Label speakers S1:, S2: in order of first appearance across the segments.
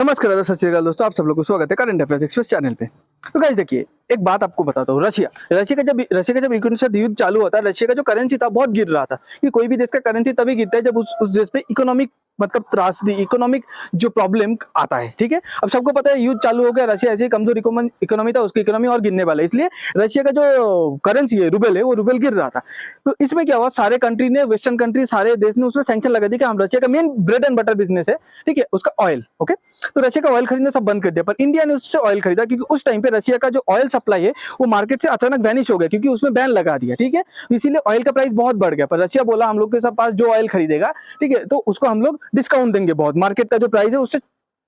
S1: नमस्कार दोस्तों, सत श्री अकाल दोस्तों, आप सब लोग को स्वागत है करंट अफेयर्स एक्सप्रेस चैनल पे। तो गाइस देखिए, एक बात आपको बताता हूँ। रशिया का जब यूक्रेन से युद्ध चालू होता है, रशिया का जो करेंसी था बहुत गिर रहा था। कि कोई भी देश का करेंसी तभी गिरता है जब उस देश पे इकोनॉमिक मतलब त्रासदी, इकोनॉमिक जो प्रॉब्लम आता है। ठीक है, अब सबको पता है युद्ध चालू हो गया, रशिया ऐसे ही कमजोर इकोनॉमी था, उसकी इकोनॉमी और गिरने वाला है। इसलिए रशिया का जो करेंसी है, रूबल है, वो रूबल गिर रहा था। तो इसमें क्या हुआ, सारे कंट्री ने, वेस्टर्न कंट्री, सारे देश ने उसमें सैंक्शन लगा दी कि हम, रशिया का main bread and butter business है, ठीक है, उसका ऑयल। ओके, तो रशिया का ऑयल खरीदना सब बंद कर दिया, पर इंडिया ने उससे ऑयल खरीदा क्योंकि उस टाइम पे रशिया का जो ऑयल सप्लाई है वो मार्केट से अचानक वैनिश हो गया क्योंकि उसमें बैन लगा दिया। ठीक है, इसीलिए ऑयल का प्राइस बहुत बढ़ गया। पर रशिया बोला हम लोग के सब पास जो ऑयल खरीदेगा, ठीक है, तो उसको हम लोग डिस्काउंट देंगे बहुत, मार्केट का जो प्राइस है उससे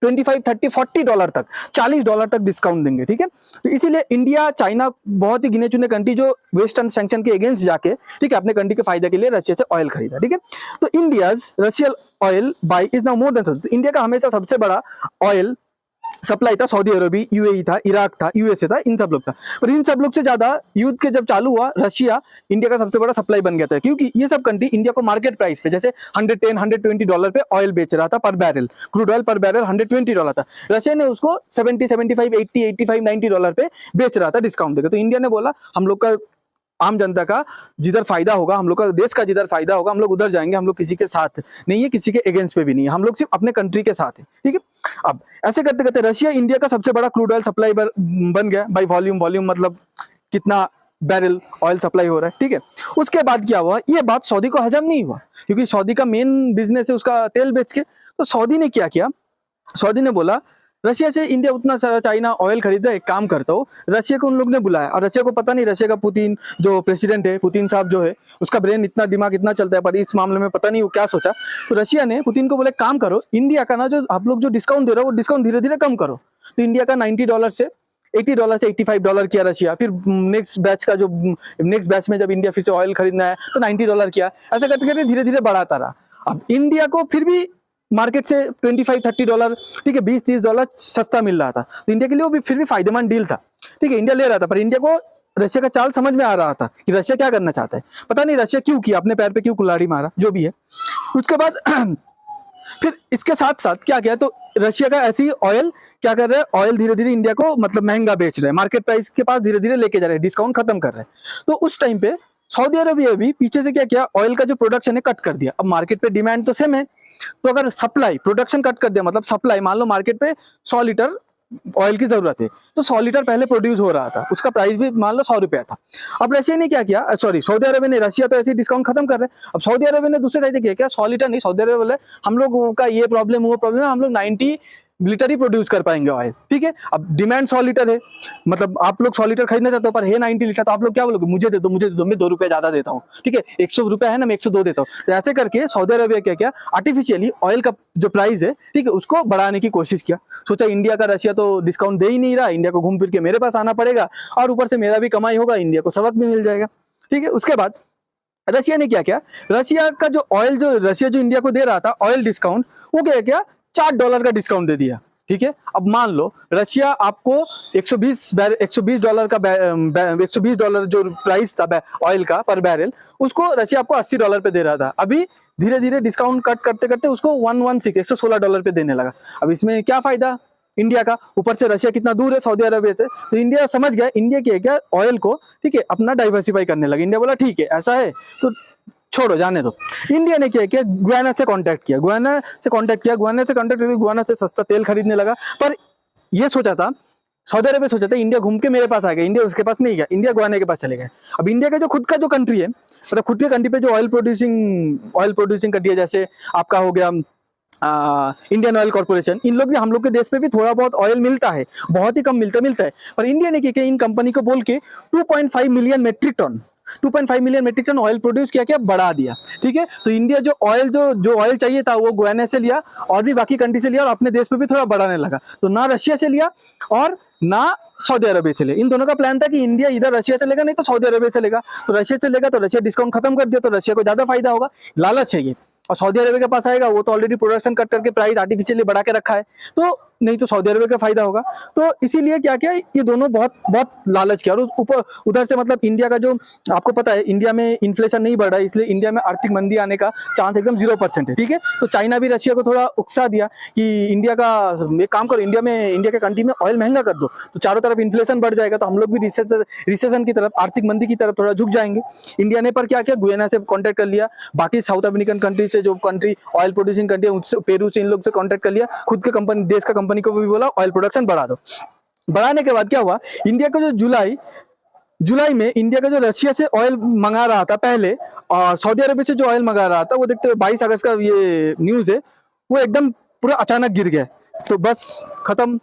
S1: 25, 30, $40 तक, $40 तक डिस्काउंट देंगे। ठीक है, तो इसीलिए इंडिया, चाइना, बहुत ही गिने चुने कंट्री जो वेस्टर्न सैंक्शन के अगेंस्ट जाके, ठीक है, अपने कंट्री के फायदे के लिए रशिया से ऑयल खरीदा। ठीक है, तो India's Russian oil by is now more than, India का हमेशा सबसे बड़ा ऑयल सप्लाई था सऊदी अरबी, यूएई था, इराक था, यूएसए था, इन सब लोग था। पर इन सब लोग से ज्यादा युद्ध के जब चालू हुआ, रशिया इंडिया का सबसे बड़ा सप्लाई बन गया था क्योंकि ये सब कंट्री इंडिया को मार्केट प्राइस पे जैसे $110, $120 पे ऑयल बेच रहा था पर बैरल, क्रूड ऑयल पर बैरल $120 था। रशिया ने उसको 70, 75, 80, 85, $90 पे बेच रहा था डिस्काउंट देकर। तो इंडिया ने बोला हम लोग का, आम जनता का जिधर फायदा होगा, हम लोग का देश का जिधर फायदा होगा, हम लोग उधर जाएंगे। हम लोग किसी के साथ नहीं है, किसी के अगेंस्ट पे भी नहीं है, हम लोग सिर्फ अपने कंट्री के साथ है। ठीक है, अब ऐसे करते करते रशिया इंडिया का सबसे बड़ा क्रूड ऑयल सप्लाई बन गया बाई वॉल्यूम। वॉल्यूम मतलब कितना बैरल ऑयल सप्लाई हो रहा है। ठीक है, उसके बाद क्या हुआ, ये बात सऊदी को हजम नहीं हुआ क्योंकि सऊदी का मेन बिजनेस है उसका तेल बेच के। तो सऊदी ने क्या किया, सऊदी ने बोला रशिया से इंडिया उतना सारा चाइना ऑयल खरीदा, एक काम करता हूँ, रशिया को उन लोग ने बुलाया। और रशिया को पता नहीं, रशिया का पुतिन जो प्रेसिडेंट है, पुतिन साहब जो है, उसका ब्रेन इतना, दिमाग इतना चलता है, पर इस मामले में पता नहीं वो क्या सोचा। तो रशिया ने पुतिन को बोले काम करो, इंडिया का ना जो आप लोग जो डिस्काउंट दे रहे हो वो डिस्काउंट धीरे धीरे कम करो। तो इंडिया का $90 से $80 से $85 किया रशिया। फिर नेक्स्ट बैच में जब इंडिया फिर से ऑयल खरीदना है तो $90 किया। ऐसा करते करते धीरे धीरे बढ़ाता रहा। अब इंडिया को फिर भी मार्केट से $25, $30, ठीक है, $20-30 सस्ता मिल रहा था। तो इंडिया के लिए वो भी फिर भी फायदेमंद डील था। ठीक है, इंडिया ले रहा था, पर इंडिया को रशिया का चाल समझ में आ रहा था कि रशिया क्या करना चाहता है। पता नहीं रशिया क्यों किया, अपने पैर पे क्यों कुल्हाड़ी मारा, जो भी है। उसके बाद फिर इसके साथ साथ क्या किया, तो रशिया का ऐसी ऑयल क्या कर रहे हैं, ऑयल धीरे धीरे इंडिया को मतलब महंगा बेच रहे हैं, मार्केट प्राइस के पास धीरे धीरे लेके जा रहे हैं, डिस्काउंट खत्म कर रहे हैं। तो उस टाइम पे सऊदी अरबिया भी पीछे से क्या किया, ऑयल का जो प्रोडक्शन है कट कर दिया। अब मार्केट पे डिमांड तो सेम है, तो अगर सप्लाई, प्रोडक्शन कट कर दिया मतलब सप्लाई, मान लो मार्केट पे 100 लीटर ऑयल की जरूरत है, तो 100 लीटर पहले प्रोड्यूस हो रहा था, उसका प्राइस भी मान लो ₹100 था। अब रशिया ने क्या किया, सॉरी सऊदी अरब ने, रशिया तो ऐसे डिस्काउंट खत्म कर रहे हैं। अब सऊदी अरब ने दूसरे साइड किया क्या, 100 लीटर नहीं, सऊदी अरब बोले हम लोग का ये प्रॉब्लम, वो प्रॉब्लम है, हम लोग 90 लीटर ही प्रोड्यूस कर पाएंगे ऑयल। ठीक है, अब डिमांड 100 लीटर है, मतलब आप लोग 100 लीटर खरीदना चाहते हो पर है 90 लीटर, तो आप लोग क्या बोलोगे, मुझे दे दो, मुझे दे दो, मैं ₹2 ज्यादा देता हूँ। ठीक है, ₹100 है ना, मैं 102 देता हूँ। तो ऐसे करके सऊदी अरबिया क्या किया, आर्टिफिशियली ऑयल का जो प्राइस है, ठीक है, उसको बढ़ाने की कोशिश किया। सोचा इंडिया का रशिया तो डिस्काउंट दे ही नहीं रहा, इंडिया को घूम फिर के मेरे पास आना पड़ेगा और ऊपर से मेरा भी कमाई होगा, इंडिया को सबक भी मिल जाएगा। ठीक है, उसके बाद रशिया ने क्या किया, रशिया का जो ऑयल, जो रशिया जो इंडिया को दे रहा था ऑयल डिस्काउंट, वो क्या किया, $4 का डिस्काउंट दे दिया। ठीक है, अब मान लो रशिया आपको $120 का $120 जो प्राइस था ऑयल का पर बैरल, उसको रशिया आपको $80 पे दे रहा था। अभी धीरे धीरे डिस्काउंट कट करते करते उसको $116 पे देने लगा। अब इसमें क्या फायदा इंडिया का, ऊपर से रशिया कितना दूर है सऊदी अरबिया से। तो इंडिया समझ गया, इंडिया की क्या ऑयल को, ठीक है, अपना डाइवर्सिफाई करने लगा। इंडिया बोला ठीक है ऐसा है तो छोड़ो, जाने दो। इंडिया ने क्या किया, गुयाना से कांटेक्ट किया, गुयाना करके गुयाना से सस्ता तेल खरीदने लगा। पर ये सोचा था, सऊदी अरब सोचा था इंडिया घूम के मेरे पास आ गया, इंडिया उसके पास नहीं गया, इंडिया गुयाना के पास चले गए। अब इंडिया का जो खुद का जो कंट्री है, मतलब खुद के कंट्री पे जो ऑयल प्रोड्यूसिंग कंट्री है, जैसे आपका हो गया इंडियन ऑयल कॉर्पोरेशन, इन लोग भी, हम लोग के देश पे भी थोड़ा बहुत ऑयल मिलता है, बहुत ही कम मिलता है। पर इंडिया ने क्या किया, इन कंपनी को बोल के 2.5 million metric ton oil produce किया, बढ़ा दिया। ठीक है, तो इंडिया जो ऑयल चाहिए था वो गुयाना से लिया और भी बाकी कंट्री से लिया और अपने देश में भी थोड़ा बढ़ाने लगा। तो ना रशिया से लिया और ना सऊदी अरबिया से लिया। इन दोनों का प्लान था कि इंडिया इधर रशिया से लेगा, नहीं तो सऊदी अरबिया से लेगा। तो रशिया से लेगा तो रशिया डिस्काउंट खत्म कर दिया, तो रशिया को ज्यादा फायदा होगा, लालच है ये। और सऊदी अरबिया के पास आएगा, वो तो ऑलरेडी प्रोडक्शन कट करके प्राइस आर्टिफिशियली बढ़ा के रखा है। तो नहीं तो सऊदी अरब का फायदा होगा। तो इसीलिए क्या किया, ये दोनों बहुत बहुत लालच किया। और ऊपर उधर से मतलब इंडिया का जो, आपको पता है इंडिया में इन्फ्लेशन नहीं बढ़ रहा है, इसलिए इंडिया में आर्थिक मंदी आने का चांस एकदम 0% है, ठीक है। तो चाइना भी रशिया को थोड़ा उकसा दिया कि इंडिया का एक काम करो, इंडिया के कंट्री में ऑयल महंगा कर दो, तो चारों तरफ इन्फ्लेशन बढ़ जाएगा, तो हम लोग भी रिसेशन की तरफ, आर्थिक मंदी की तरफ थोड़ा झुक जाएंगे। इंडिया ने पर क्या किया, गुयाना से कॉन्टेक्ट कर लिया, बाकी साउथ अमेरिकन कंट्री से, जो कंट्री ऑयल प्रोड्यूसिंग कंट्री है उससे, पेरू से, इन लोग से कॉन्टेक्ट कर लिया, खुद के कंपनी, देश का कंपनी को भी बोला ऑयल प्रोडक्शन बढ़ा दो। बढ़ाने के बाद क्या हुआ, इंडिया का जो जुलाई में इंडिया का जो रशिया से ऑयल मंगा रहा था पहले, और सऊदी अरब से जो ऑयल मंगा रहा था, वो देखते हुए 22 अगस्त का ये न्यूज है, वो एकदम पूरा अचानक गिर गया। तो बस खत्म।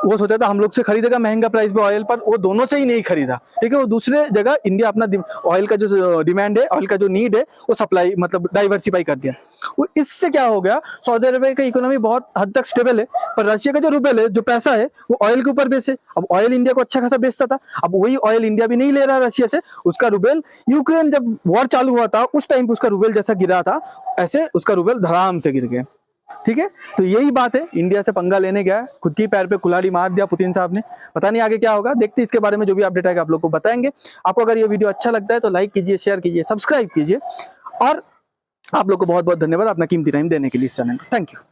S1: वो सोचा था हम लोग से खरीदेगा महंगा प्राइस पे ऑयल, पर वो दोनों से ही नहीं खरीदा, ठीक है। वो दूसरे जगह इंडिया अपना ऑयल का जो डिमांड है, ऑयल का जो नीड है, वो सप्लाई मतलब डाइवर्सिफाई कर दिया। वो इससे क्या हो गया, सऊदी अरब का इकोनॉमी बहुत हद तक स्टेबल है, पर रशिया का जो रूबल है, जो पैसा है, वो ऑयल के ऊपर बेस है। अब ऑयल इंडिया को अच्छा खासा बेचता था, अब वही ऑयल इंडिया भी नहीं ले रहा रशिया से, उसका रूबल, यूक्रेन जब वॉर चालू हुआ था उस टाइम पे उसका रूबल जैसा गिरा था, ऐसे उसका रूबल धड़ाम से गिर गया, ठीक है। तो यही बात है, इंडिया से पंगा लेने गया, खुद की पैर पे कुल्हाड़ी मार दिया पुतिन साहब ने। पता नहीं आगे क्या होगा, देखते हैं। इसके बारे में जो भी अपडेट आएगा आप लोग को बताएंगे। आपको अगर ये वीडियो अच्छा लगता है तो लाइक कीजिए, शेयर कीजिए, सब्सक्राइब कीजिए, और आप लोग को बहुत बहुत धन्यवाद अपना कीमती टाइम देने के लिए इस चैनल को। Thank you.